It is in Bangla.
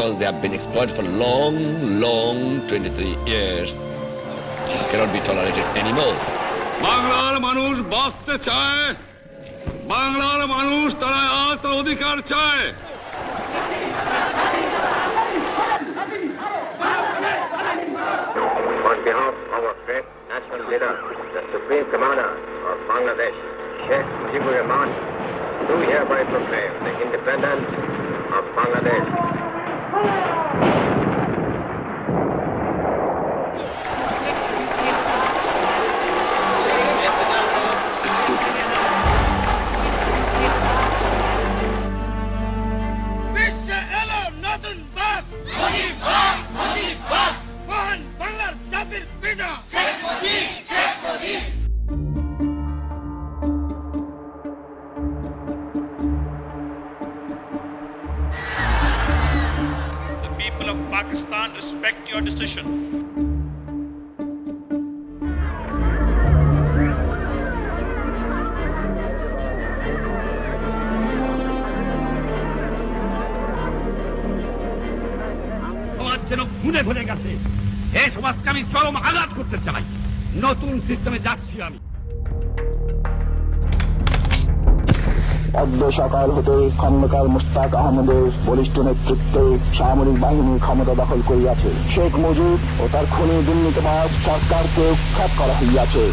because they have been exploited for long 23 years cannot be tolerated anymore. বাংলার মানুষ বাঁচতে চায়, বাংলার মানুষ তারা আজ তার অধিকার চায়। On behalf of our great national leader, the Supreme Commander of Bangladesh, Sheikh Mujibur Rahman, do hereby proclaim the independence of Bangladesh. The people of Pakistan respect your decision. সমাজ যেন খুনে ভরে গেছে, এই সমাজকে আমি চরম আঘাত করতে চাই। নতুন সিস্টেমে যাচ্ছি আমি। অদ্য সকাল হতে খন্দকার মুশতাক আহমদের বলিষ্ঠ নেতৃত্বে সামরিক বাহিনী ক্ষমতা দখল করিয়াছে। শেখ মুজিব ও তার খুনি দুর্নীতিবাজ সরকারকে উৎখাত করা হইয়াছে।